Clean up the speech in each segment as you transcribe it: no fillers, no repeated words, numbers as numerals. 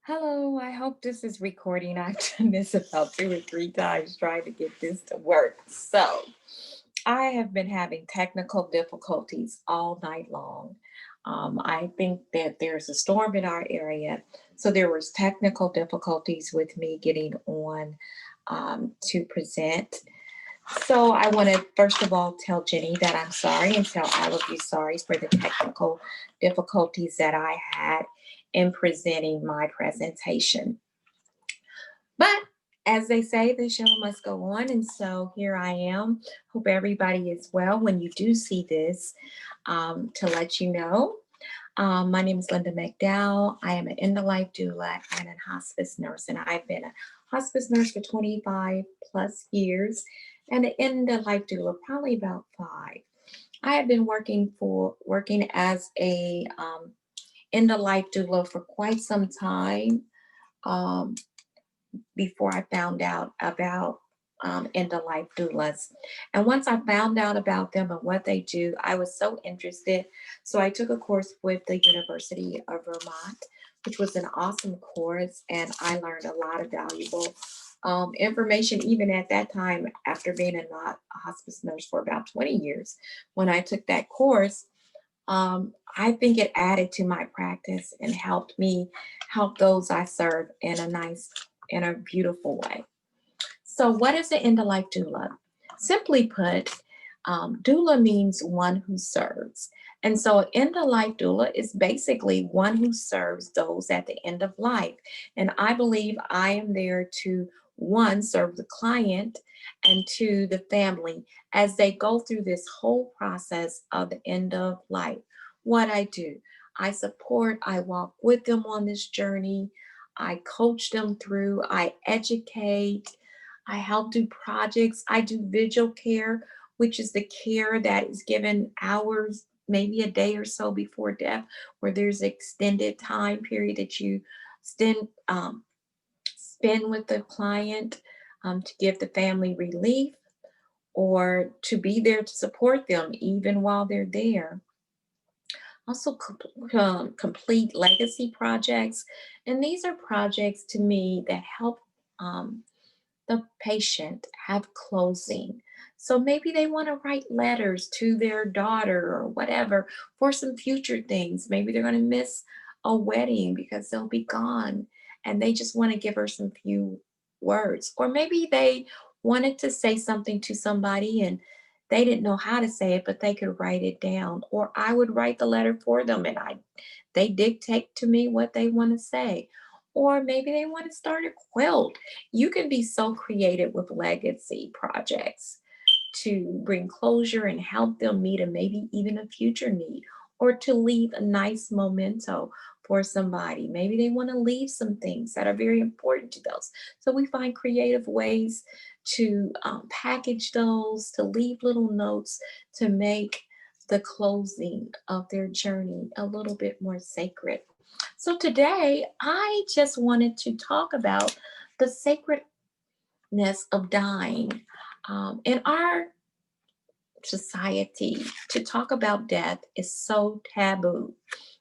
Hello, I hope this is recording. I've done this about 2 or 3 times trying to get this to work. So, I have been having technical difficulties all night long. I think that there's a storm in our area, so there was technical difficulties with me getting on to present. So, I want to first of all tell Jenny that I'm sorry and tell all of you sorry for the technical difficulties that I had in presenting my presentation. But as they say, the show must go on. And so here I am. Hope everybody is well when you do see this. To let you know, my name is Linda McDowell. I am an end of life doula and a hospice nurse. And I've been a hospice nurse for 25 plus years and an end of life doula probably about 5. I have been working as a end of life doula for quite some time. Um, Before I found out about end of life doulas. And once I found out about them and what they do, I was so interested. So I took a course with the University of Vermont, which was an awesome course. And I learned a lot of valuable information, even at that time, after being a hospice nurse for about 20 years. When I took that course, I think it added to my practice and helped me help those I serve in a beautiful way. So, what is the end of life doula? Simply put, doula means one who serves. And so, an end of life doula is basically one who serves those at the end of life. And I believe I am there to one, serve the client, and two, the family as they go through this whole process of the end of life. What I do, I support, I walk with them on this journey, I coach them through, I educate, I help do projects. I do vigil care, which is the care that is given hours, maybe a day or so before death, where there's extended time period that you spend, spend with the client to give the family relief or to be there to support them even while they're there. Also, complete legacy projects. And these are projects to me that help um, the patient have closing. So maybe they want to write letters to their daughter or whatever for some future things. Maybe they're going to miss a wedding because they'll be gone and they just want to give her some few words. Or maybe they wanted to say something to somebody and they didn't know how to say it, but they could write it down. Or I would write the letter for them and they dictate to me what they want to say. Or maybe they want to start a quilt. You can be so creative with legacy projects to bring closure and help them meet a maybe even a future need, or to leave a nice memento for somebody. Maybe they want to leave some things that are very important to those. So we find creative ways to package those, to leave little notes, to make the closing of their journey a little bit more sacred. So today, I just wanted to talk about the sacredness of dying. In our society, to talk about death is so taboo.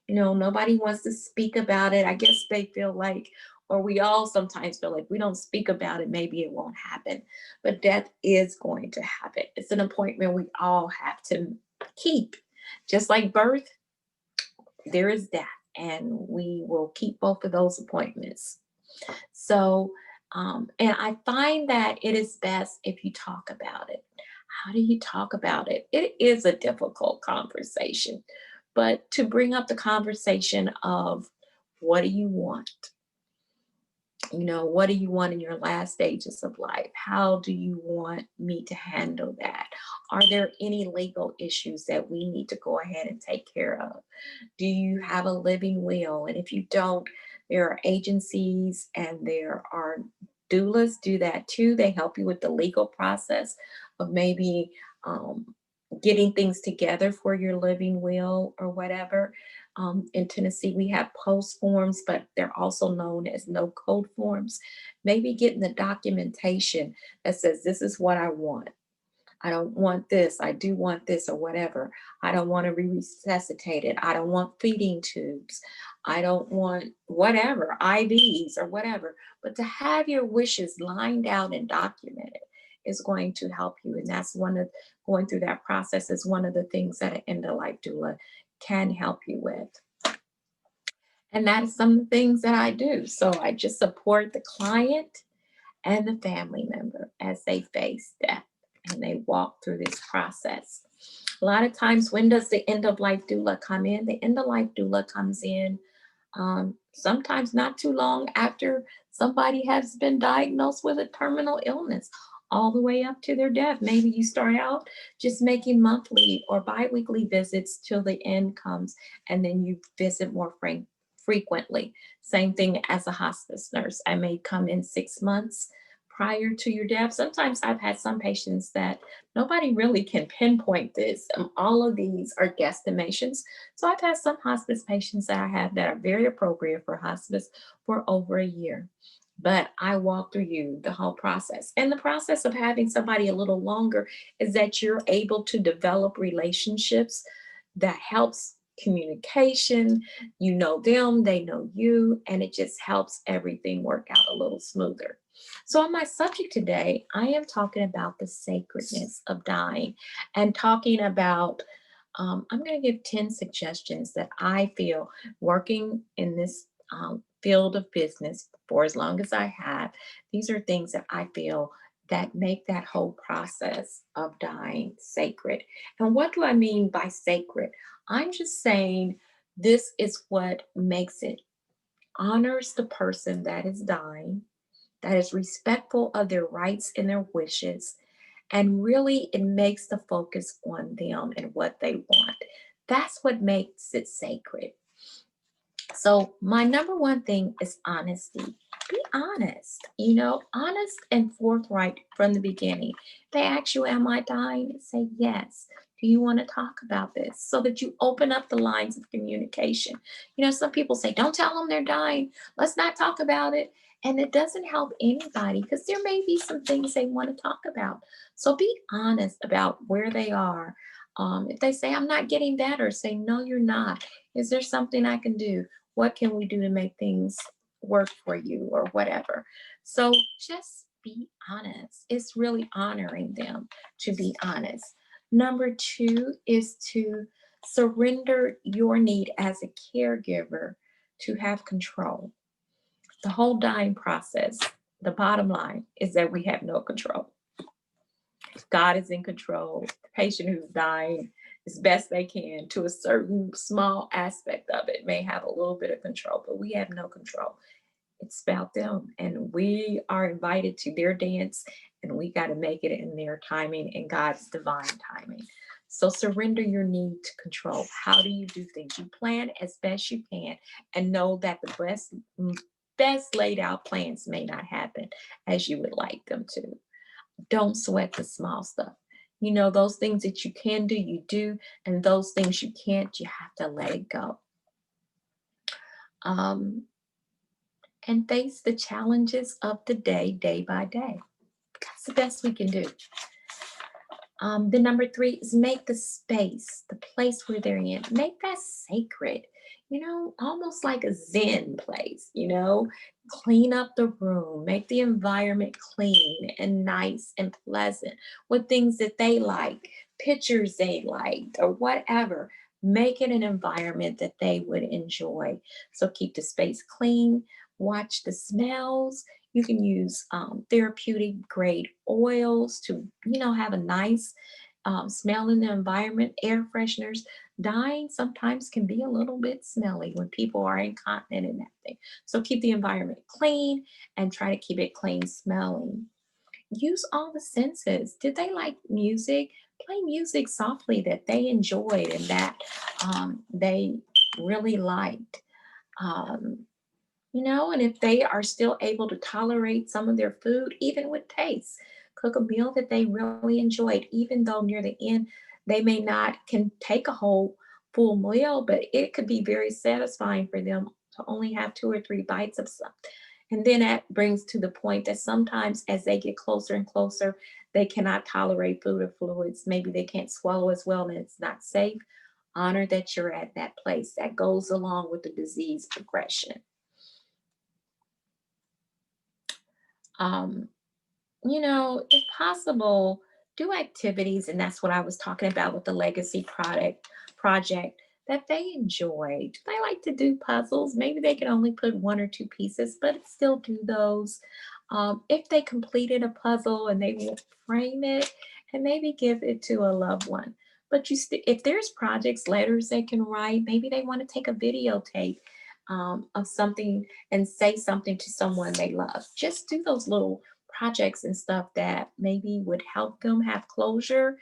Nobody wants to speak about it. I guess they feel like, or we all sometimes feel like we don't speak about it, maybe it won't happen. But death is going to happen. It's an appointment we all have to keep. Just like birth, there is death, and we will keep both of those appointments. So, and I find that it is best if you talk about it. How do you talk about it? It is a difficult conversation, but to bring up the conversation of what do you want? What do you want in your last stages of life? How do you want me to handle that? Are there any legal issues that we need to go ahead and take care of? Do you have a living will? And if you don't, there are agencies and there are doulas do that too. They help you with the legal process of maybe getting things together for your living will or whatever. In Tennessee, we have post forms, but they're also known as no code forms. Maybe getting the documentation that says, this is what I want. I don't want this. I do want this or whatever. I don't want to be resuscitated. I don't want feeding tubes. I don't want whatever, IVs or whatever. But to have your wishes lined out and documented is going to help you. And that's one of going through that process is one of the things that an end of life doula can help you with. And that is some of the things that I do. So I just support the client and the family member as they face death and they walk through this process. A lot of times, when does the end of life doula come in? The end of life doula comes in sometimes not too long after somebody has been diagnosed with a terminal illness, all the way up to their death. Maybe you start out just making monthly or biweekly visits till the end comes, and then you visit more frequently. Same thing as a hospice nurse. I may come in 6 months prior to your death. Sometimes I've had some patients that nobody really can pinpoint this. All of these are guesstimations. So I've had some hospice patients that I have that are very appropriate for hospice for over a year. But I walk through you the whole process. And the process of having somebody a little longer is that you're able to develop relationships that helps communication. You know them, they know you, and it just helps everything work out a little smoother. So, on my subject today, I am talking about the sacredness of dying and talking about, I'm going to give 10 suggestions that I feel working in this field of business for as long as I have. These are things that I feel that make that whole process of dying sacred. And what do I mean by sacred? I'm just saying this is what makes it honors the person that is dying, that is respectful of their rights and their wishes, and really it makes the focus on them and what they want. That's what makes it sacred. So, my number one thing is honesty. Be honest, honest and forthright from the beginning. They ask you, am I dying? Say yes. Do you want to talk about this? So that you open up the lines of communication. Some people say, don't tell them they're dying. Let's not talk about it. And it doesn't help anybody because there may be some things they want to talk about. So be honest about where they are. If they say, I'm not getting better, say, no, you're not. Is there something I can do? What can we do to make things work for you or whatever? So just be honest. It's really honoring them to be honest. Number two is to surrender your need as a caregiver to have control. The whole dying process, the bottom line is that we have no control. God is in control. The patient who's dying as best they can to a certain small aspect of it may have a little bit of control, but we have no control. It's about them, and we are invited to their dance, and we got to make it in their timing and God's divine timing. So surrender your need to control. How do you do things? You plan as best you can, and know that the best laid out plans may not happen as you would like them to. Don't sweat the small stuff. Those things that you can do, you do, and those things you can't, you have to let it go. And face the challenges of the day by day. That's the best we can do. The number three is make the space, the place where they're in, make that sacred, almost like a Zen place, clean up the room, make the environment clean and nice and pleasant with things that they like, pictures they liked, or whatever. Make it an environment that they would enjoy. So keep the space clean, watch the smells. You can use therapeutic grade oils to, have a nice smell in the environment. Air fresheners. Dying sometimes can be a little bit smelly when people are incontinent and everything. So keep the environment clean and try to keep it clean smelling. Use all the senses. Did they like music? Play music softly that they enjoyed and that they really liked. And if they are still able to tolerate some of their food, even with taste, cook a meal that they really enjoyed, even though near the end they may not can take a whole full meal, but it could be very satisfying for them to only have 2 or 3 bites of something. And then that brings to the point that sometimes as they get closer and closer, they cannot tolerate food or fluids. Maybe they can't swallow as well and it's not safe. Honor that you're at that place. That goes along with the disease progression. Um, if possible, do activities, and that's what I was talking about with the legacy project that they enjoy. Do they like to do puzzles? Maybe they can only put one or two pieces, but still do those. If they completed a puzzle and they will frame it and maybe give it to a loved one. But if there's projects, letters they can write, maybe they want to take a videotape of something and say something to someone they love. Just do those little projects and stuff that maybe would help them have closure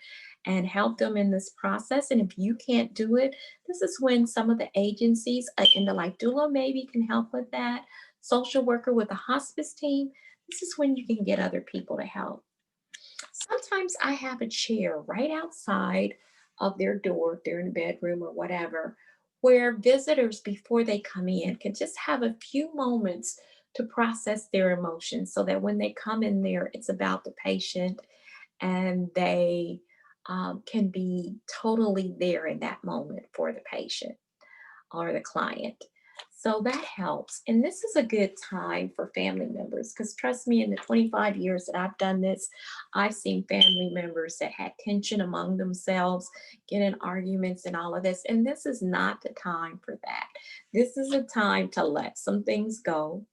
and help them in this process. And if you can't do it, this is when some of the agencies in the Life Doula maybe can help with that. Social worker with a hospice team, this is when you can get other people to help. Sometimes I have a chair right outside of their door, if they're in a bedroom or whatever, where visitors, before they come in, can just have a few moments to process their emotions so that when they come in there, it's about the patient and they can be totally there in that moment for the patient or the client. So that helps. And this is a good time for family members because trust me, in the 25 years that I've done this, I've seen family members that had tension among themselves, get in arguments and all of this. And this is not the time for that. This is a time to let some things go.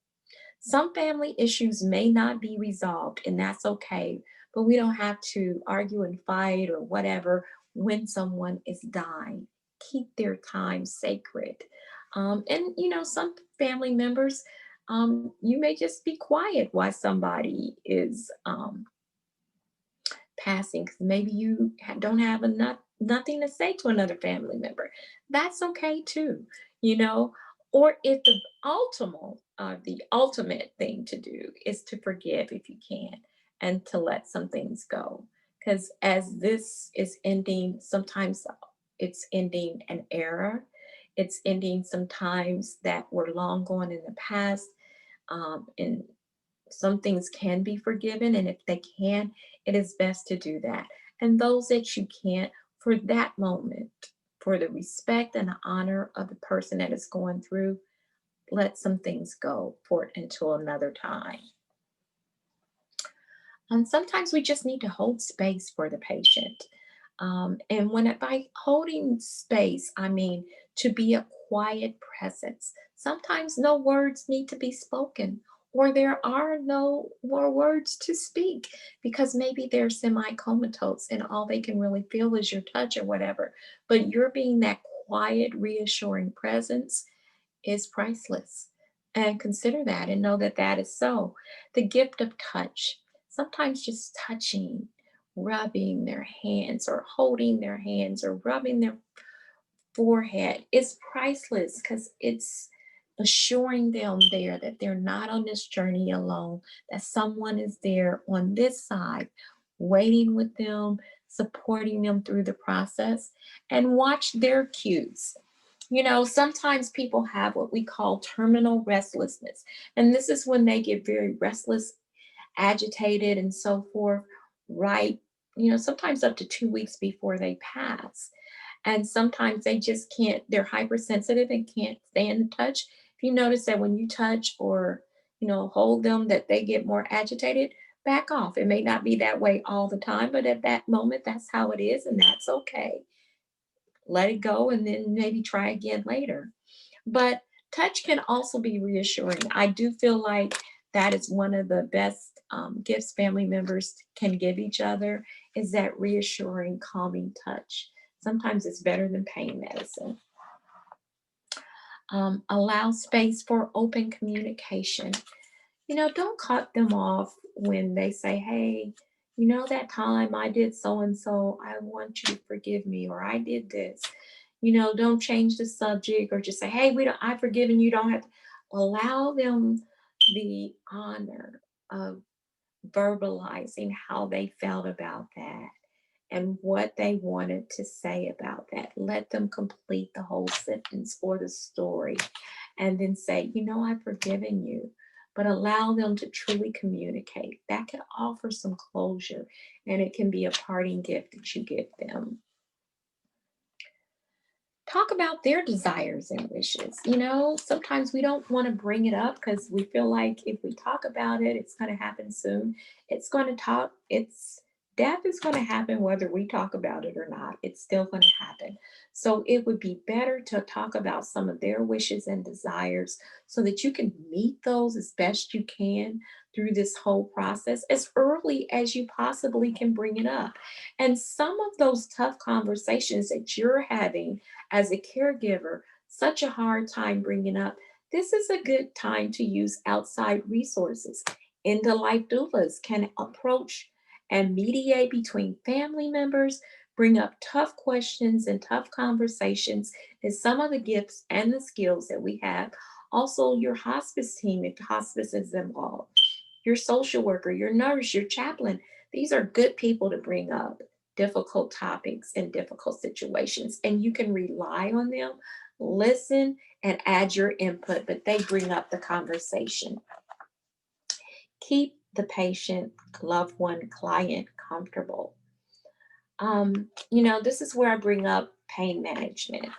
Some family issues may not be resolved, and that's okay, but we don't have to argue and fight or whatever when someone is dying. Keep their time sacred. Some family members, you may just be quiet while somebody is passing because maybe you don't have enough nothing to say to another family member. That's okay too, you know. Or if the ultimate thing to do is to forgive if you can, and to let some things go. Because as this is ending, sometimes it's ending an era. It's ending sometimes that were long gone in the past. And some things can be forgiven, and if they can, it is best to do that. And those that you can't, for that moment, for the respect and the honor of the person that is going through, let some things go for it until another time. And sometimes we just need to hold space for the patient. By holding space, I mean to be a quiet presence. Sometimes no words need to be spoken, or there are no more words to speak because maybe they're semi comatose and all they can really feel is your touch or whatever. But you're being that quiet, reassuring presence is priceless. And consider that and know that that is so. The gift of touch, sometimes just touching, rubbing their hands or holding their hands or rubbing their forehead is priceless because it's assuring them there that they're not on this journey alone, that someone is there on this side, waiting with them, supporting them through the process, and watch their cues. Sometimes people have what we call terminal restlessness, and this is when they get very restless, agitated, and so forth, right? Sometimes up to 2 weeks before they pass. And sometimes they just can't, they're hypersensitive and can't stand the touch. If you notice that when you touch or, hold them, that they get more agitated, back off. It may not be that way all the time, but at that moment, that's how it is, and that's okay. Let it go and then maybe try again later. But touch can also be reassuring. I do feel like that is one of the best gifts family members can give each other is that reassuring, calming touch. Sometimes it's better than pain medicine. Allow space for open communication. Don't cut them off when they say, hey, that time I did so and so, I want you to forgive me, or I did this. Don't change the subject or just say, hey, I've forgiven you. Don't have to allow them the honor of verbalizing how they felt about that and what they wanted to say about that. Let them complete the whole sentence or the story and then say, I've forgiven you. but allow them to truly communicate. That can offer some closure, and it can be a parting gift that you give them. Talk about their desires and wishes. Sometimes we don't want to bring it up because we feel like if we talk about it, it's going to happen soon. Death is going to happen whether we talk about it or not. It's still going to happen. So it would be better to talk about some of their wishes and desires so that you can meet those as best you can through this whole process as early as you possibly can bring it up. And some of those tough conversations that you're having as a caregiver, such a hard time bringing up, this is a good time to use outside resources. In the Life Doulas can approach and mediate between family members, bring up tough questions and tough conversations, and some of the gifts and the skills that we have. Also, your hospice team, if hospice is involved, your social worker, your nurse, your chaplain, these are good people to bring up difficult topics and difficult situations, and you can rely on them, listen, and add your input, but they bring up the conversation. Keep the patient, loved one, client comfortable. This is where I bring up pain management.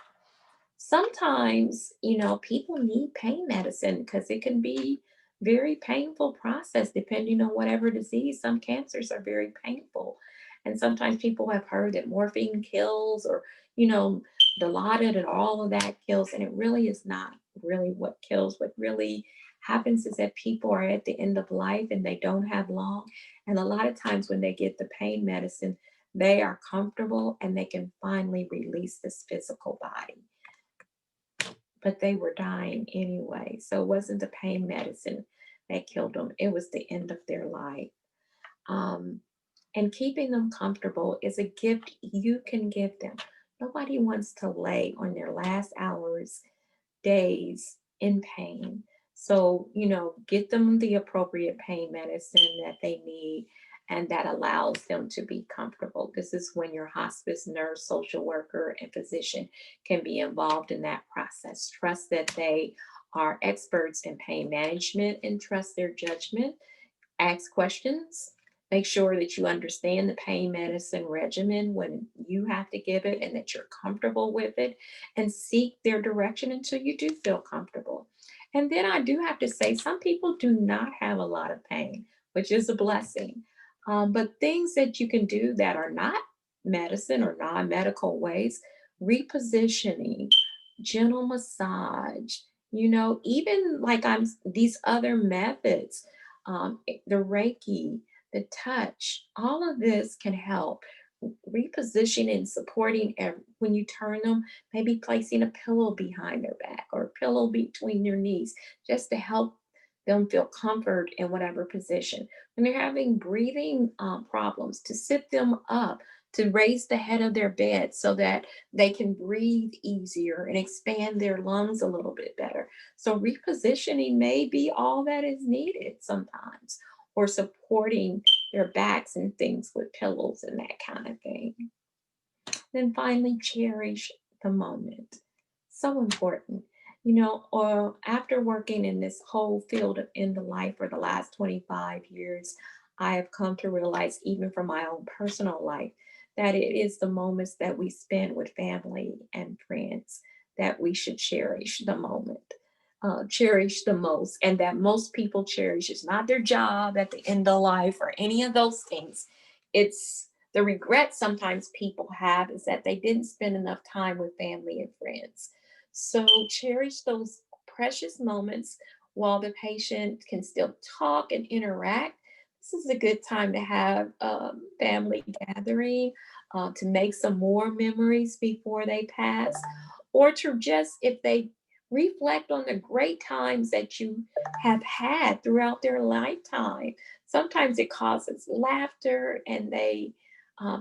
Sometimes, people need pain medicine because it can be very painful process depending on whatever disease. Some cancers are very painful. And sometimes people have heard that morphine kills or, you know, Dilaudid and all of that kills. And it really is not really what kills. What really happens is that people are at the end of life and they don't have long. And a lot of times when they get the pain medicine, they are comfortable and they can finally release this physical body, but they were dying anyway. So it wasn't the pain medicine that killed them, it was the end of their life. Um, and keeping them comfortable is a gift you can give them. Nobody wants to lay on their last hours, days in pain. So, get them the appropriate pain medicine that they need and that allows them to be comfortable. This is when your hospice nurse, social worker, and physician can be involved in that process. Trust that they are experts in pain management and trust their judgment. Ask questions. Make sure that you understand the pain medicine regimen when you have to give it and that you're comfortable with it, and seek their direction until you do feel comfortable. And then I do have to say, some people do not have a lot of pain, which is a blessing. But things that you can do that are not medicine or non medical ways, repositioning, gentle massage, even like these other methods, the Reiki, the touch, all of this can help repositioning and supporting when you turn them, maybe placing a pillow behind their back or a pillow between their knees just to help them feel comfort in whatever position. When they're having breathing problems, to sit them up, to raise the head of their bed so that they can breathe easier and expand their lungs a little bit better. So repositioning may be all that is needed sometimes, or supporting their backs and things with pillows and that kind of thing. Then finally, cherish the moment. So important. Or after working in this whole field of end of life for the last 25 years, I have come to realize, even from my own personal life, that it is the moments that we spend with family and friends that we should cherish the moment. Cherish the most, and that most people cherish is not their job at the end of life or any of those things. It's the regret sometimes people have is that they didn't spend enough time with family and friends. So cherish those precious moments while the patient can still talk and interact. This is a good time to have family gathering, to make some more memories before they pass, or to just, if they reflect on the great times that you have had throughout their lifetime. Sometimes it causes laughter, and they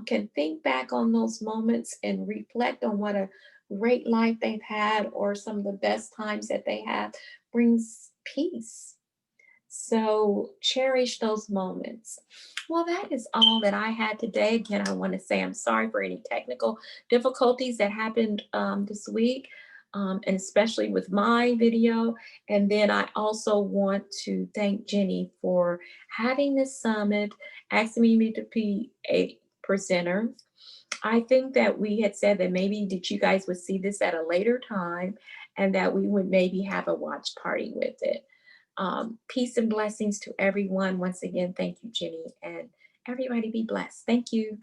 can think back on those moments and reflect on what a great life they've had, or some of the best times that they have, brings peace. So cherish those moments. Well, that is all that I had today. Again, I want to say I'm sorry for any technical difficulties that happened this week. and especially with my video. And then I also want to thank Jenny for having this summit, asking me to be a presenter. I think that we had said that maybe that you guys would see this at a later time and that we would maybe have a watch party with it. Peace and blessings to everyone. Once again, thank you, Jenny, and everybody be blessed. Thank you.